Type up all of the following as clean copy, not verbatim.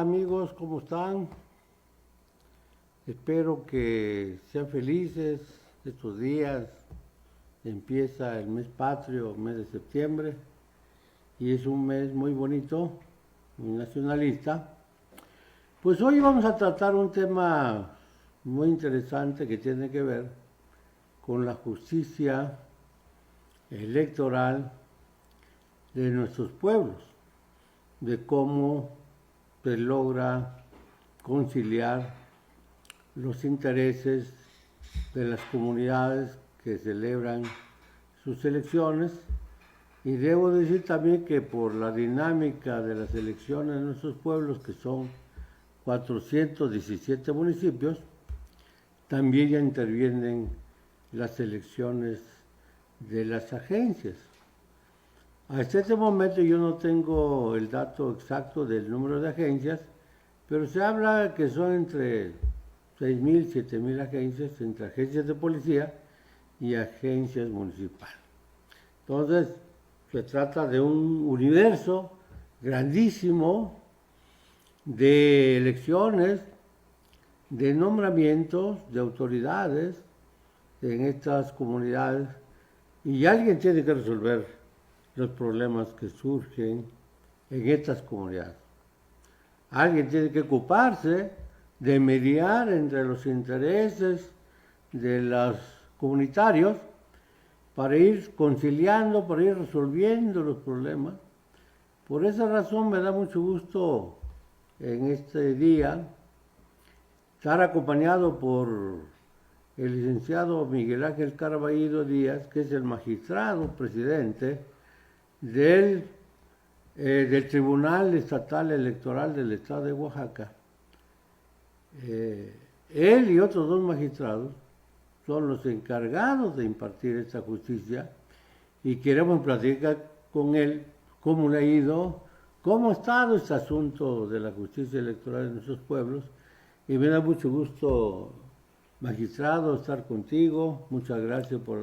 amigos, ¿cómo están? Espero que sean felices estos días. Empieza el mes patrio, mes de septiembre, y es un mes muy bonito, muy nacionalista. Pues hoy vamos a tratar un tema muy interesante que tiene que ver con la justicia electoral de nuestros pueblos, de cómo se logra conciliar los intereses de las comunidades que celebran sus elecciones. Y debo decir también que por la dinámica de las elecciones en nuestros pueblos, que son 417 municipios, también ya intervienen las elecciones de las agencias. Hasta este momento yo no tengo el dato exacto del número de agencias, pero se habla que son entre 6.000 y 7.000 agencias, entre agencias de policía y agencias municipales. Entonces, se trata de un universo grandísimo de elecciones, de nombramientos de autoridades en estas comunidades, y alguien tiene que resolver los problemas que surgen en estas comunidades. Alguien tiene que ocuparse de mediar entre los intereses de los comunitarios para ir conciliando, para ir resolviendo los problemas. Por esa razón me da mucho gusto en este día estar acompañado por el licenciado Miguel Ángel Caraballo Díaz, que es el magistrado presidente del Tribunal Estatal Electoral del Estado de Oaxaca. Él y otros dos magistrados son los encargados de impartir esta justicia, y queremos platicar con él cómo le ha ido, cómo ha estado este asunto de la justicia electoral en nuestros pueblos. Y me da mucho gusto, magistrado, estar contigo. Muchas gracias por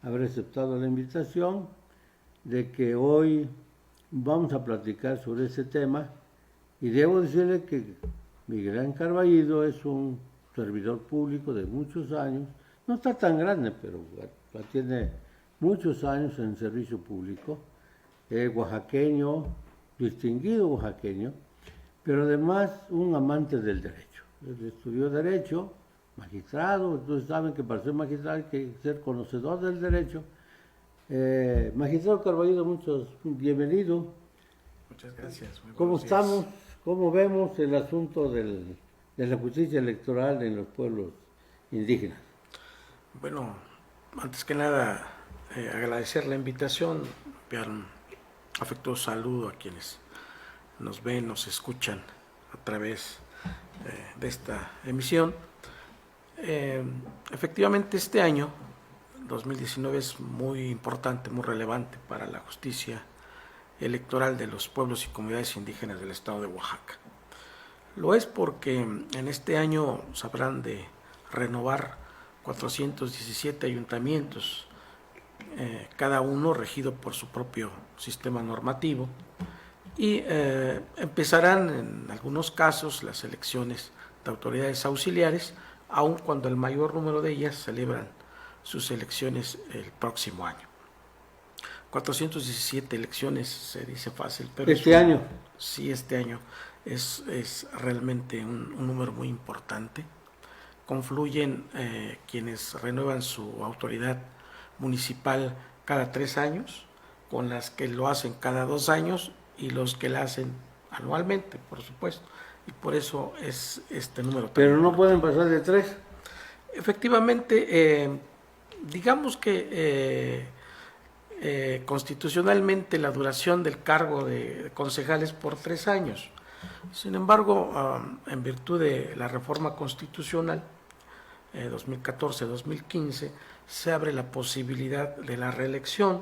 haber aceptado la invitación, de que hoy vamos a platicar sobre ese tema. Y debo decirle que Miguel Ángel Carballido es un servidor público de muchos años, no está tan grande, pero tiene muchos años en servicio público, oaxaqueño, distinguido oaxaqueño, pero además un amante del derecho. Él estudió derecho, magistrado. Entonces saben que para ser magistrado hay que ser conocedor del derecho. Magistrado Carballido, bienvenido. Muchas gracias. ¿Cómo estamos? ¿Cómo vemos el asunto de la justicia electoral en los pueblos indígenas? Bueno, antes que nada, agradecer la invitación, enviar un afectuoso saludo a quienes nos ven, nos escuchan a través de esta emisión. Efectivamente, este año 2019 es muy importante, muy relevante para la justicia electoral de los pueblos y comunidades indígenas del estado de Oaxaca. Lo es porque en este año se habrán de renovar 417 ayuntamientos, cada uno regido por su propio sistema normativo, y empezarán en algunos casos las elecciones de autoridades auxiliares, aun cuando el mayor número de ellas celebran sus elecciones el próximo año. 417 elecciones se dice fácil, pero este año es realmente un número muy importante. Confluyen quienes renuevan su autoridad municipal cada 3 años, con las que lo hacen cada 2 años y los que la hacen anualmente, por supuesto, y por eso es este número. Pero no pueden pasar de 3. Efectivamente, digamos que constitucionalmente la duración del cargo de concejal es por 3 años. Sin embargo, en virtud de la reforma constitucional 2014-2015, se abre la posibilidad de la reelección,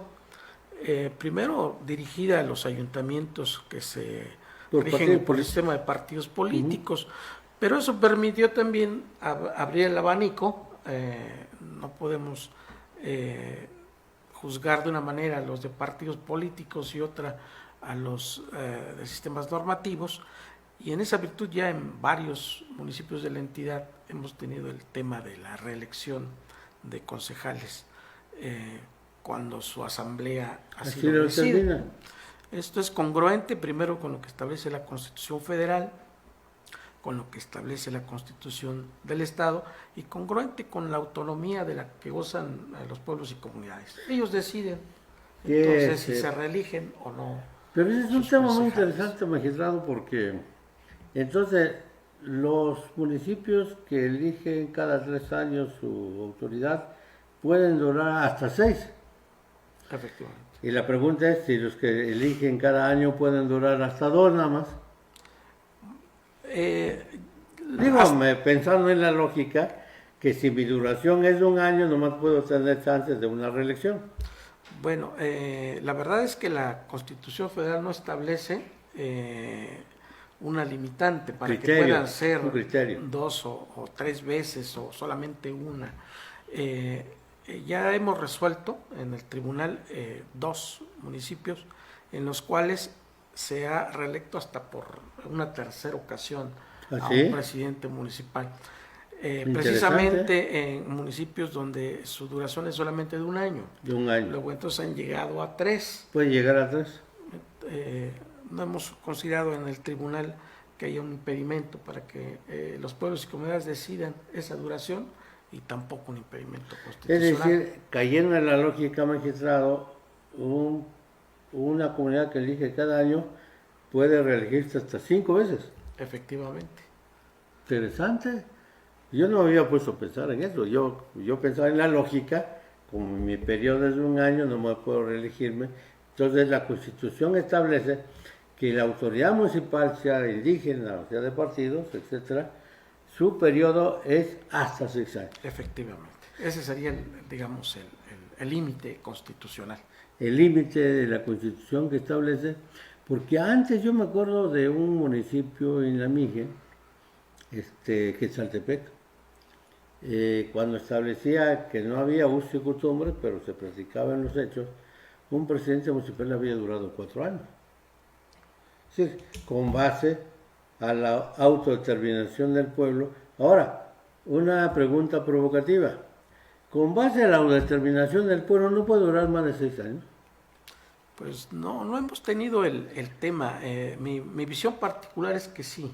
primero dirigida a los ayuntamientos que se rigen por el sistema de partidos políticos, pero eso permitió también abrir el abanico. No podemos juzgar de una manera a los de partidos políticos y otra a los de sistemas normativos, Y en esa virtud ya en varios municipios de la entidad hemos tenido el tema de la reelección de concejales cuando su asamblea así lo decide. Esto es congruente primero con lo que establece la Constitución Federal, con lo que establece la Constitución del Estado y congruente con la autonomía de la que gozan los pueblos y comunidades. Ellos deciden entonces si se reeligen o no. Pero ese es un tema muy interesante, magistrado, porque entonces los municipios que eligen cada 3 años su autoridad pueden durar hasta 6. Efectivamente. Y la pregunta es si los que eligen cada año pueden durar hasta 2 nada más. Pensando en la lógica, que si mi duración es de 1 año, nomás puedo tener chances de una reelección. Bueno, la verdad es que la Constitución Federal no establece una limitante para que puedan ser 2 o 3 veces o solamente una. Ya hemos resuelto en el tribunal 2 municipios en los cuales se ha reelecto hasta por una tercera ocasión a un presidente municipal. Precisamente en municipios donde su duración es solamente de 1 año. De 1 año. Luego entonces han llegado a 3. ¿Pueden llegar a 3? No hemos considerado en el tribunal que haya un impedimento para que los pueblos y comunidades decidan esa duración y tampoco un impedimento constitucional. Es decir, cayendo en la lógica, magistrado, una comunidad que elige cada año puede reelegirse hasta 5 veces. Efectivamente. Interesante. Yo no había puesto a pensar en eso. Yo pensaba en la lógica, como mi periodo es de 1 año, no me puedo reelegirme. Entonces la Constitución establece que la autoridad municipal, sea indígena, o sea de partidos, etcétera, su periodo es hasta 6 años. Efectivamente. Ese sería, el límite constitucional. El límite de la Constitución que establece, porque antes yo me acuerdo de un municipio en la Mije, Quetzaltepec, cuando establecía que no había uso y costumbre, pero se practicaba en los hechos, un presidente municipal había durado 4 años. Es decir, con base a la autodeterminación del pueblo. Ahora, una pregunta provocativa. Con base a la autodeterminación del pueblo, ¿no puede durar más de 6 años? Pues no hemos tenido el tema. Mi visión particular es que sí,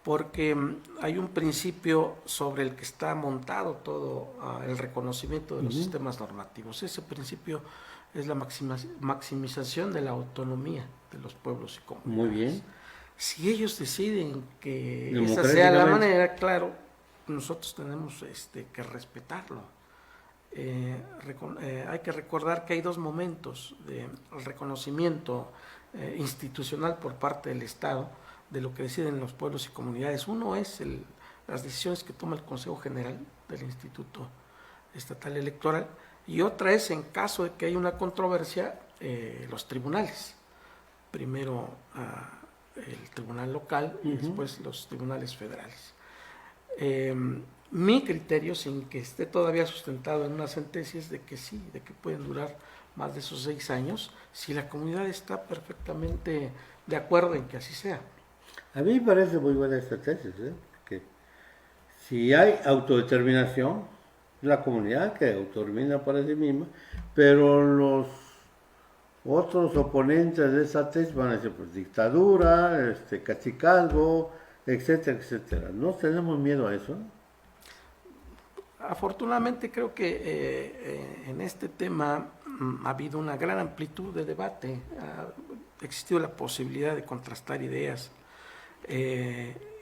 porque hay un principio sobre el que está montado todo el reconocimiento de los sistemas normativos. Ese principio es la maximización de la autonomía de los pueblos y comunidades. Muy bien. Si ellos deciden que esa sea la manera, claro, nosotros tenemos que respetarlo. Hay que recordar que hay 2 momentos de reconocimiento institucional por parte del Estado de lo que deciden los pueblos y comunidades. Uno es las decisiones que toma el Consejo General del Instituto Estatal Electoral, y otra es, en caso de que haya una controversia, los tribunales. Primero el tribunal local y después los tribunales federales. Mi criterio, sin que esté todavía sustentado en una sentencia, es de que sí, de que pueden durar más de esos 6 años, si la comunidad está perfectamente de acuerdo en que así sea. A mí me parece muy buena esta tesis, que si hay autodeterminación, la comunidad que autodetermina para sí misma, pero los otros oponentes de esa tesis van a decir, pues, dictadura, cachicazgo, etcétera, etcétera. ¿No tenemos miedo a eso? Afortunadamente creo que en este tema ha habido una gran amplitud de debate, ha existido la posibilidad de contrastar ideas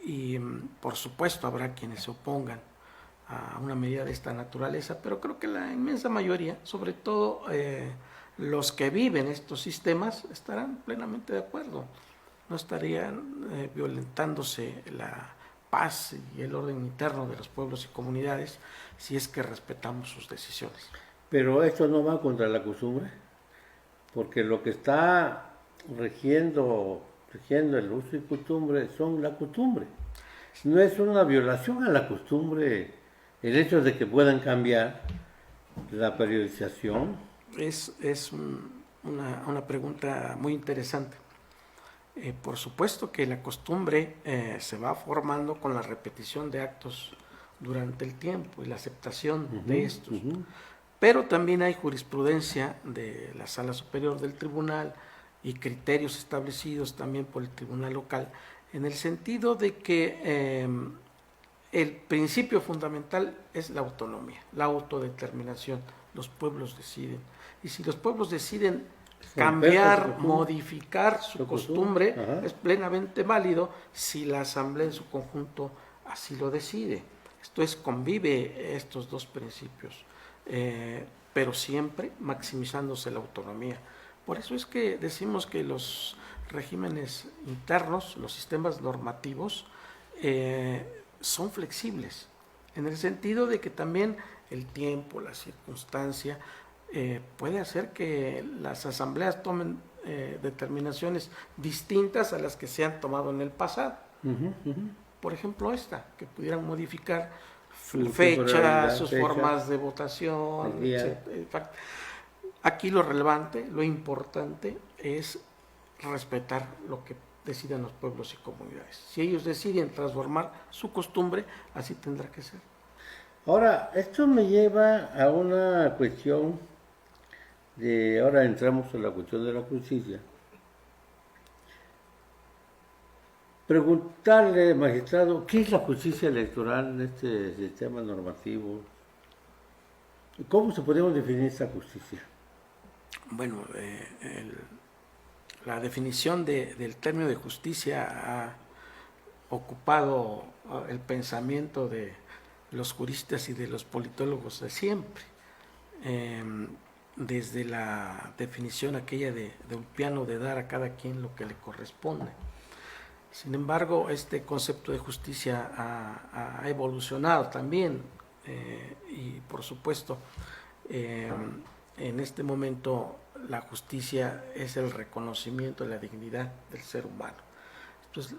y por supuesto habrá quienes se opongan a una medida de esta naturaleza, pero creo que la inmensa mayoría, sobre todo los que viven estos sistemas, estarán plenamente de acuerdo. No estarían violentándose la paz y el orden interno de los pueblos y comunidades si es que respetamos sus decisiones. Pero esto no va contra la costumbre, porque lo que está rigiendo el uso y costumbre son la costumbre. No es una violación a la costumbre el hecho de que puedan cambiar la periodización. Es una pregunta muy interesante. Por supuesto que la costumbre se va formando con la repetición de actos durante el tiempo y la aceptación de estos. Pero también hay jurisprudencia de la Sala Superior del Tribunal y criterios establecidos también por el Tribunal Local, en el sentido de que el principio fundamental es la autonomía, la autodeterminación. Los pueblos deciden. Y si los pueblos deciden cambiar, modificar su costumbre, es plenamente válido si la Asamblea en su conjunto así lo decide. Esto es, convive estos dos principios, pero siempre maximizándose la autonomía. Por eso es que decimos que los regímenes internos, los sistemas normativos, son flexibles, en el sentido de que también el tiempo, la circunstancia, puede hacer que las asambleas tomen determinaciones distintas a las que se han tomado en el pasado. Por ejemplo, esta, que pudieran modificar su fecha, sus formas de votación, etc. Aquí lo relevante, lo importante es respetar lo que decidan los pueblos y comunidades. Si ellos deciden transformar su costumbre, así tendrá que ser. Ahora, esto me lleva a una cuestión ahora entramos en la cuestión de la justicia. Preguntarle, magistrado, ¿qué es la justicia electoral en este sistema normativo? ¿Cómo se podemos definir esta justicia? Bueno, la definición del término de justicia ha ocupado el pensamiento de los juristas y de los politólogos de siempre. Desde la definición aquella de Ulpiano de dar a cada quien lo que le corresponde. Sin embargo, este concepto de justicia ha evolucionado también y por supuesto en este momento la justicia es el reconocimiento de la dignidad del ser humano. Esto es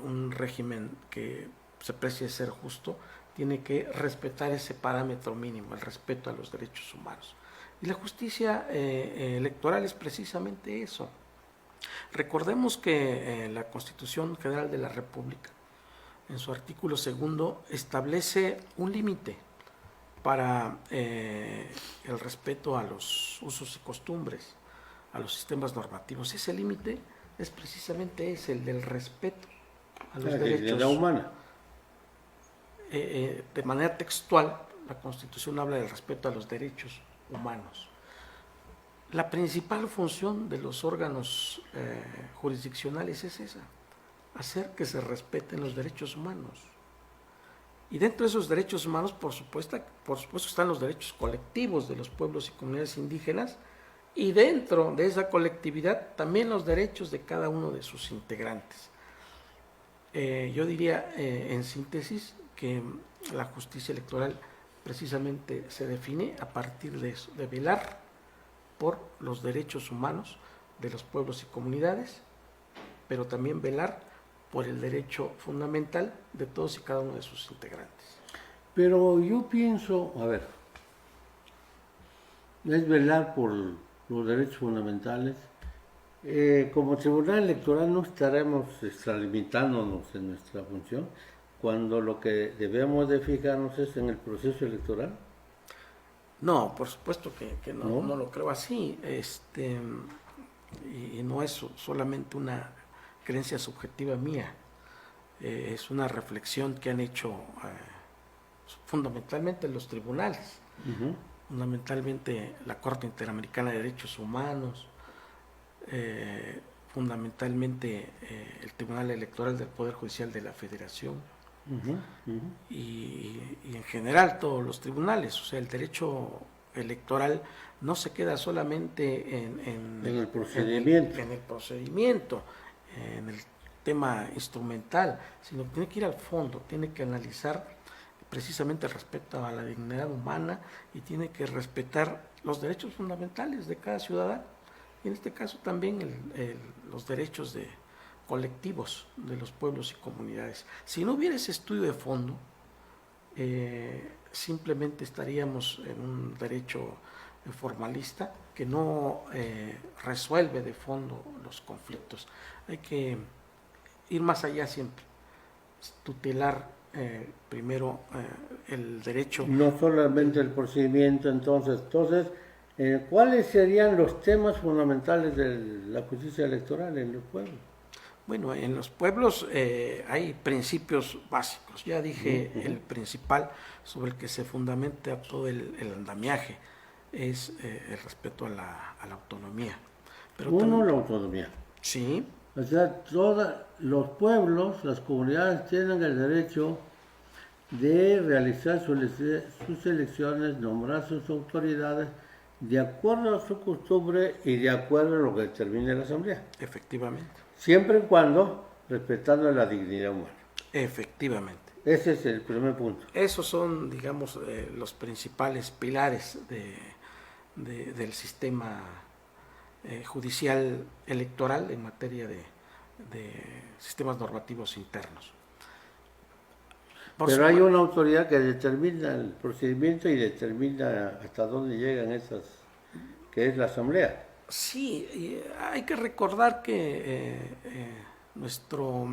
un régimen que se precie ser justo, tiene que respetar ese parámetro mínimo, el respeto a los derechos humanos. Y la justicia electoral es precisamente eso. Recordemos que la Constitución General de la República, en su artículo 2, establece un límite para el respeto a los usos y costumbres, a los sistemas normativos. Ese límite es precisamente el del respeto a los derechos humanos. De manera textual, la Constitución habla del respeto a los derechos humanos. La principal función de los órganos jurisdiccionales es esa, hacer que se respeten los derechos humanos. Y dentro de esos derechos humanos, por supuesto están los derechos colectivos de los pueblos y comunidades indígenas, y dentro de esa colectividad también los derechos de cada uno de sus integrantes. Yo diría, en síntesis, que la justicia electoral precisamente se define a partir de eso, de velar por los derechos humanos de los pueblos y comunidades, pero también velar por el derecho fundamental de todos y cada uno de sus integrantes. Pero yo pienso, a ver, es velar por los derechos fundamentales. Como Tribunal Electoral no estaremos extralimitándonos en nuestra función cuando lo que debemos de fijarnos es en el proceso electoral. No, por supuesto que no lo creo así, y no es solamente una creencia subjetiva mía, es una reflexión que han hecho fundamentalmente los tribunales, fundamentalmente la Corte Interamericana de Derechos Humanos, fundamentalmente el Tribunal Electoral del Poder Judicial de la Federación, y en general todos los tribunales. O sea, el derecho electoral no se queda solamente en el procedimiento, en el tema instrumental, sino que tiene que ir al fondo, tiene que analizar precisamente el respeto a la dignidad humana y tiene que respetar los derechos fundamentales de cada ciudadano, y en este caso también los derechos colectivos de los pueblos y comunidades. Si no hubiera ese estudio de fondo, simplemente estaríamos en un derecho formalista que no resuelve de fondo los conflictos. Hay que ir más allá siempre, tutelar primero el derecho. No solamente el procedimiento, entonces, ¿cuáles serían los temas fundamentales de la justicia electoral en los pueblos? Bueno, en los pueblos hay principios básicos. Ya dije, el principal sobre el que se fundamenta todo el andamiaje es el respeto a la autonomía. Pero Uno, la autonomía. Sí. O sea, todos los pueblos, las comunidades tienen el derecho de realizar sus elecciones, nombrar sus autoridades de acuerdo a su costumbre y de acuerdo a lo que determine la Asamblea. Efectivamente. Siempre y cuando respetando la dignidad humana. Efectivamente. Ese es el primer punto. Esos son, digamos, los principales pilares del sistema judicial electoral en materia de sistemas normativos internos. Pero hay una autoridad que determina el procedimiento y determina hasta dónde llegan esas, que es la Asamblea. Sí, hay que recordar que nuestro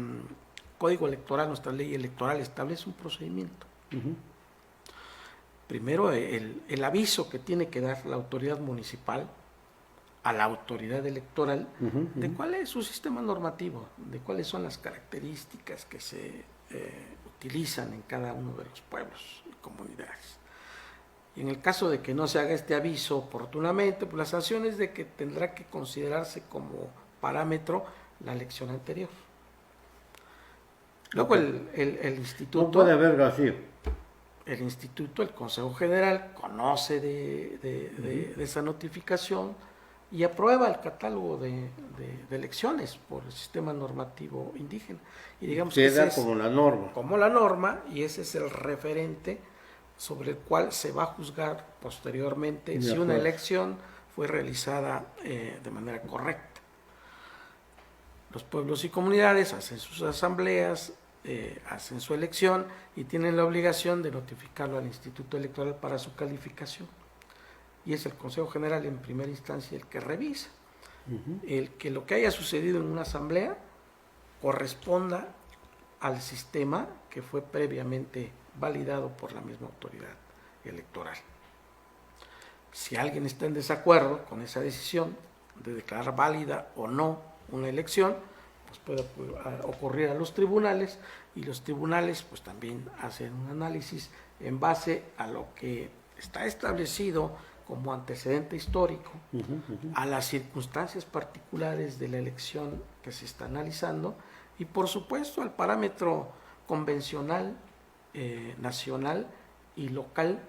código electoral, nuestra ley electoral establece un procedimiento. Primero, el aviso que tiene que dar la autoridad municipal a la autoridad electoral de cuál es su sistema normativo, de cuáles son las características que se utilizan en cada uno de los pueblos y comunidades. Y en el caso de que no se haga este aviso oportunamente, pues la sanción es de que tendrá que considerarse como parámetro la elección anterior. Luego el instituto... No puede haber vacío. El instituto, el Consejo General, conoce de esa notificación y aprueba el catálogo de elecciones por el sistema normativo indígena. Y digamos queda que como la norma. Como la norma, y ese es el referente sobre el cual se va a juzgar posteriormente si una elección fue realizada de manera correcta. Los pueblos y comunidades hacen sus asambleas, hacen su elección y tienen la obligación de notificarlo al Instituto Electoral para su calificación. Y es el Consejo General en primera instancia el que revisa. El que lo que haya sucedido en una asamblea corresponda al sistema que fue previamente validado por la misma autoridad electoral. Si alguien está en desacuerdo con esa decisión de declarar válida o no una elección, pues puede ocurrir a los tribunales, y los tribunales pues también hacen un análisis en base a lo que está establecido como antecedente histórico, a las circunstancias particulares de la elección que se está analizando y por supuesto al parámetro convencional, nacional y local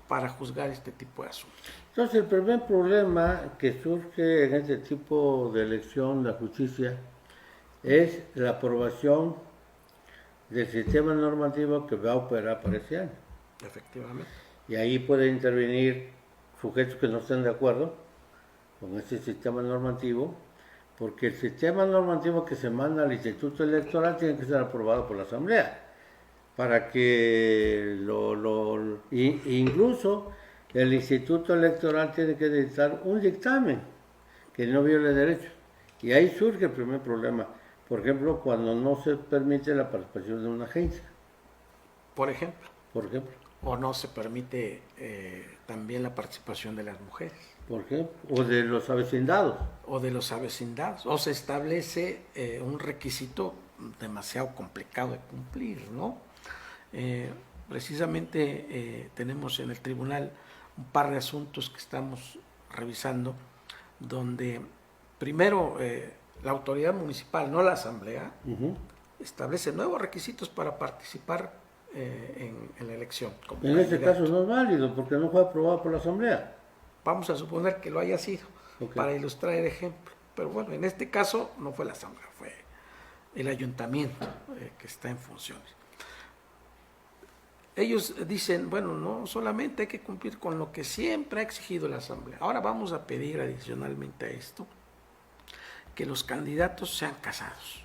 para juzgar este tipo de asuntos. Entonces, el primer problema que surge en este tipo de elección, la justicia, es la aprobación del sistema normativo que va a operar para ese año. Efectivamente. Y ahí pueden intervenir sujetos que no estén de acuerdo con ese sistema normativo, porque el sistema normativo que se manda al Instituto Electoral tiene que ser aprobado por la Asamblea, para que incluso el Instituto Electoral tiene que dictar un dictamen que no viole derechos. Y ahí surge el primer problema. Por ejemplo, cuando no se permite la participación de una agencia. Por ejemplo. O no se permite también la participación de las mujeres. Por ejemplo, o de los avecindados. O se establece un requisito demasiado complicado de cumplir, ¿no? Precisamente tenemos en el tribunal un par de asuntos que estamos revisando, donde primero la autoridad municipal, no la asamblea, establece nuevos requisitos para participar en la elección. En este caso no es válido porque no fue aprobado por la asamblea. Vamos a suponer que lo haya sido, para ilustrar el ejemplo. Pero bueno, en este caso no fue la asamblea, fue el ayuntamiento que está en funciones. Ellos dicen, bueno, no solamente hay que cumplir con lo que siempre ha exigido la asamblea. Ahora vamos a pedir adicionalmente a esto que los candidatos sean casados,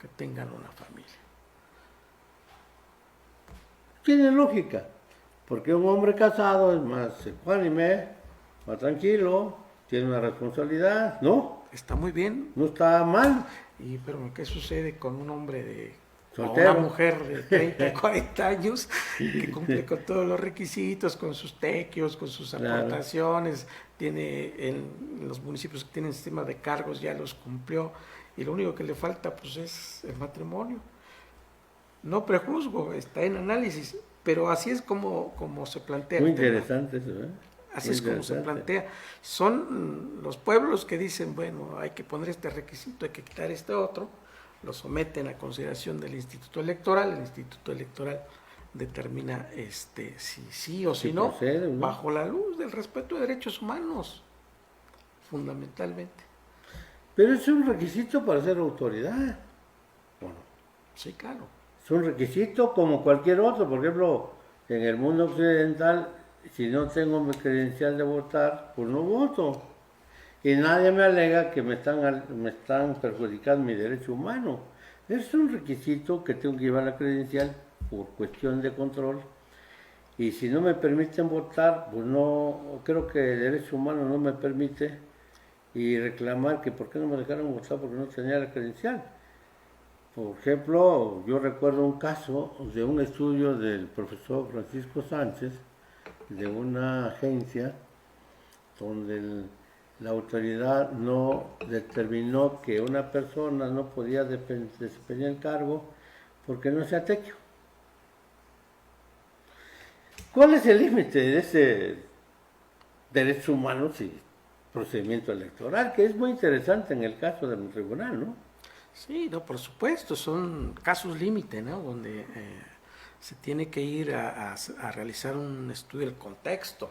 que tengan una familia. Tiene lógica, porque un hombre casado es más ecuánime va tranquilo, tiene una responsabilidad, ¿no? Está muy bien. No está mal. Pero ¿qué sucede con un hombre o Soltero. una mujer de 30, 40 años que cumple con todos los requisitos, con sus tequios, con sus Claro. aportaciones, tiene en los municipios que tienen sistema de cargos ya los cumplió y lo único que le falta pues es el matrimonio? No prejuzgo, está en análisis, pero así es como se plantea Muy el tema. interesante eso, ¿eh? Así Muy es como se interesante. plantea. Son los pueblos que dicen, bueno, hay que poner este requisito, hay que quitar este otro, lo someten a consideración del Instituto Electoral, el Instituto Electoral determina si sí o si no, procede, ¿no? bajo la luz del respeto de derechos humanos, fundamentalmente. Pero es un requisito para ser autoridad. Bueno, Sí, claro. es un requisito como cualquier otro. Por ejemplo, en el mundo occidental, si no tengo mi credencial de votar, pues no voto. Y nadie me alega que me están perjudicando mi derecho humano. Es un requisito que tengo que llevar la credencial por cuestión de control. Y si no me permiten votar, pues no, creo que el derecho humano no me permite, y reclamar que por qué no me dejaron votar porque no tenía la credencial. Por ejemplo, yo recuerdo un caso de un estudio del profesor Francisco Sánchez, de una agencia donde la autoridad no determinó que una persona no podía desempeñar el cargo porque no sea tequio. ¿Cuál es el límite de ese derecho humano y procedimiento electoral? Que es muy interesante en el caso del tribunal, ¿no? Sí, no, por supuesto, son casos límite, ¿no? Donde se tiene que ir a realizar un estudio del contexto.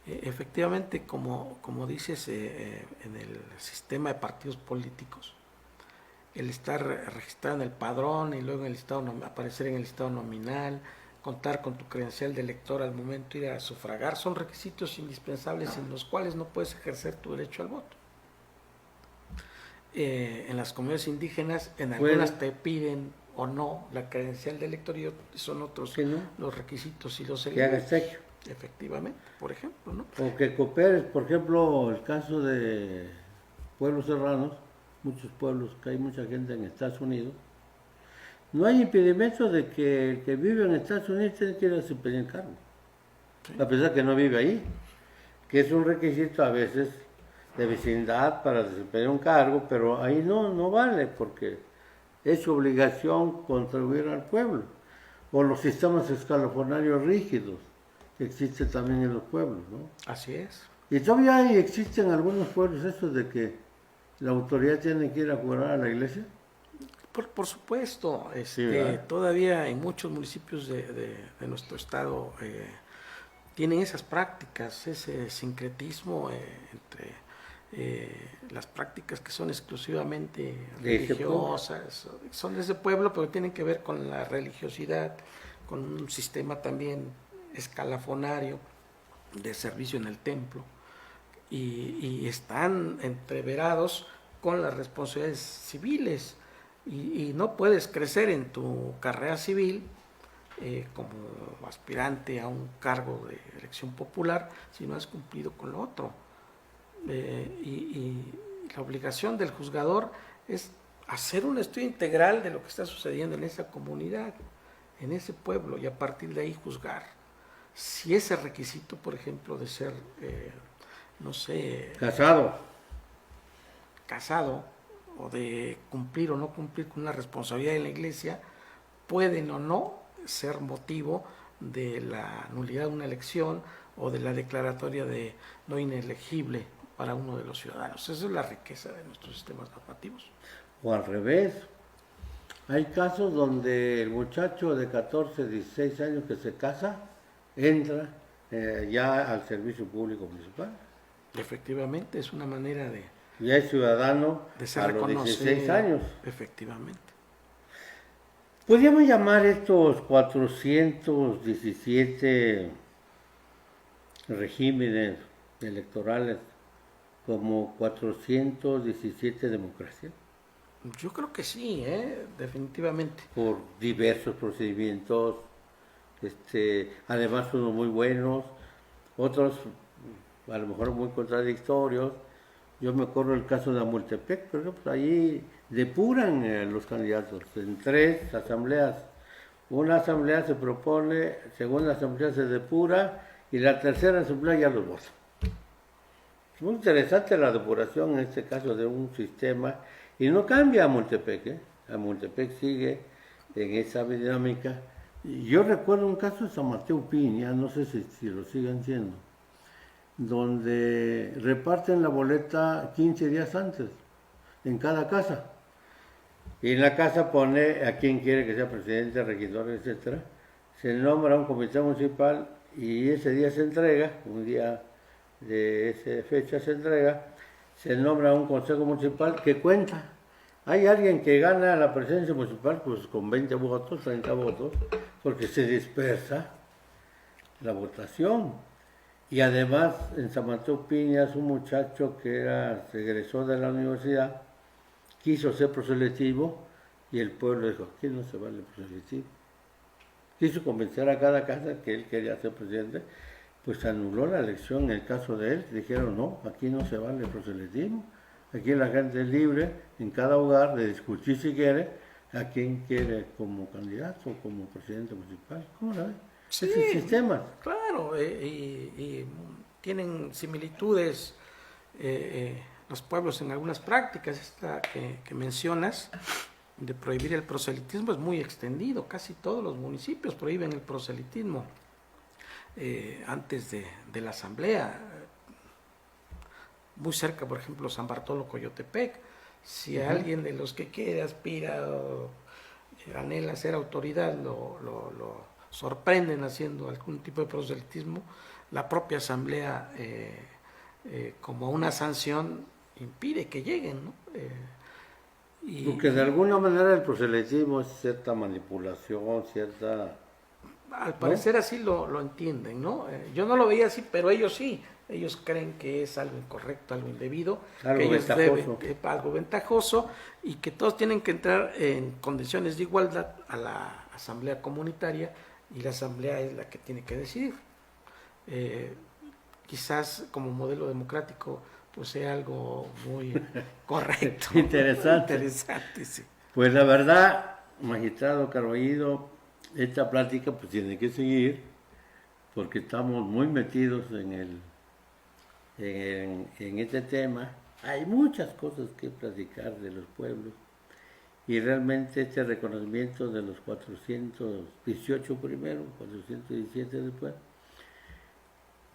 Efectivamente, como dices, en el sistema de partidos políticos, el estar registrado en el padrón y luego en el listado, aparecer en el listado nominal, contar con tu credencial de elector al momento de ir a sufragar, son requisitos indispensables sin los cuales no puedes ejercer tu derecho al voto. En las comunidades indígenas, en algunas te piden o no la credencial de elector y son otros ¿no? los requisitos y los que hagas tequio. Efectivamente, por ejemplo, ¿no? O que cooperes, por ejemplo, el caso de pueblos serranos, muchos pueblos que hay mucha gente en Estados Unidos, no hay impedimento de que el que vive en Estados Unidos tiene que ir a desempeñar el cargo, sí, a pesar que no vive ahí, que es un requisito a veces de vecindad para desempeñar un cargo, pero ahí no vale porque es su obligación contribuir al pueblo. O los sistemas escalofonarios rígidos que existen también en los pueblos, ¿no? Así es. Y todavía existen algunos pueblos estos de que la autoridad tiene que ir a jurar a la iglesia. Por supuesto, Sí, todavía en muchos municipios de nuestro estado tienen esas prácticas, ese sincretismo entre las prácticas que son exclusivamente religiosas, son de ese pueblo, pero tienen que ver con la religiosidad, con un sistema también escalafonario de servicio en el templo, y están entreverados con las responsabilidades civiles, y no puedes crecer en tu carrera civil como aspirante a un cargo de elección popular si no has cumplido con lo otro. Y la obligación del juzgador es hacer un estudio integral de lo que está sucediendo en esa comunidad, en ese pueblo, y a partir de ahí juzgar. Si ese requisito, por ejemplo, de ser, no sé, casado, o de cumplir o no cumplir con una responsabilidad en la iglesia, pueden o no ser motivo de la nulidad de una elección o de la declaratoria de no inelegible para uno de los ciudadanos. Esa es la riqueza de nuestros sistemas normativos. O al revés, hay casos donde el muchacho de 14, 16 años que se casa, entra ya al servicio público municipal. Efectivamente, es una manera de... Ya es ciudadano de ser a los 16 años. Efectivamente. Podríamos llamar estos 417 regímenes electorales como 417 democracias. Yo creo que sí, definitivamente. Por diversos procedimientos, además unos muy buenos, otros a lo mejor muy contradictorios. Yo me acuerdo el caso de Amultepec, por ejemplo, allí depuran los candidatos en 3 asambleas. Una asamblea se propone, segunda asamblea se depura y la tercera asamblea ya los vota. Es muy interesante la depuración en este caso de un sistema y no cambia a Amultepec, ¿eh? Amultepec sigue en esa dinámica. Yo recuerdo un caso de San Mateo Piña, no sé si lo siguen siendo, donde reparten la boleta 15 días antes en cada casa. Y en la casa pone a quien quiere que sea presidente, regidor, etcétera. Se nombra un comité municipal y ese día se entrega, un día de esa fecha se entrega, se nombra un consejo municipal que cuenta. Hay alguien que gana la presidencia municipal pues con 20 votos, 30 votos, porque se dispersa la votación. Y además en San Mateo Piñas un muchacho que se egresó de la universidad, quiso ser proselitivo y el pueblo dijo, aquí no se vale proselitivo. Quiso convencer a cada casa que él quería ser presidente, pues anuló la elección en el caso de él. Dijeron, no, aquí no se vale proselitismo. Aquí la gente es libre en cada hogar de discutir si quiere a quién quiere como candidato o como presidente municipal. ¿Cómo la ves? Sí, Ese sistema. claro, y tienen similitudes los pueblos en algunas prácticas. Esta que mencionas de prohibir el proselitismo es muy extendido, casi todos los municipios prohíben el proselitismo antes de la asamblea. Muy cerca, por ejemplo, San Bartolo Coyotepec, si alguien de los que quiere, aspira o anhela ser autoridad, lo sorprenden haciendo algún tipo de proselitismo, la propia asamblea como una sanción impide que lleguen, ¿no? Porque de alguna manera el proselitismo es cierta manipulación, cierta... Al parecer así lo entienden, ¿no? Yo no lo veía así, pero ellos sí. Ellos creen que es algo incorrecto, algo indebido, algo que ellos ventajoso. algo ventajoso y que todos tienen que entrar en condiciones de igualdad a la asamblea comunitaria y la asamblea es la que tiene que decidir. Quizás como modelo democrático pues sea algo muy correcto. Interesante. Interesante, sí. Pues la verdad, magistrado Carballido, esta plática pues tiene que seguir porque estamos muy metidos en este tema. Hay muchas cosas que platicar de los pueblos y realmente este reconocimiento de los 418 primero, 417 después,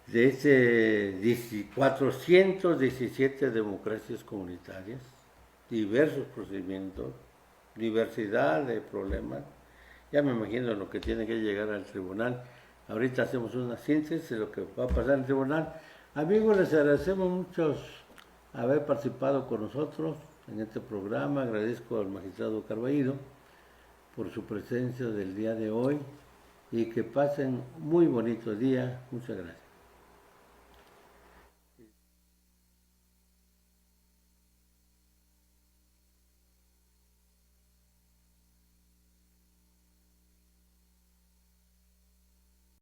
de ese 417 democracias comunitarias, diversos procedimientos, diversidad de problemas. Ya me imagino lo que tiene que llegar al tribunal. Ahorita hacemos una síntesis de lo que va a pasar en el tribunal. Amigos, les agradecemos mucho haber participado con nosotros en este programa. Agradezco al magistrado Carballido por su presencia del día de hoy y que pasen muy bonito día. Muchas gracias.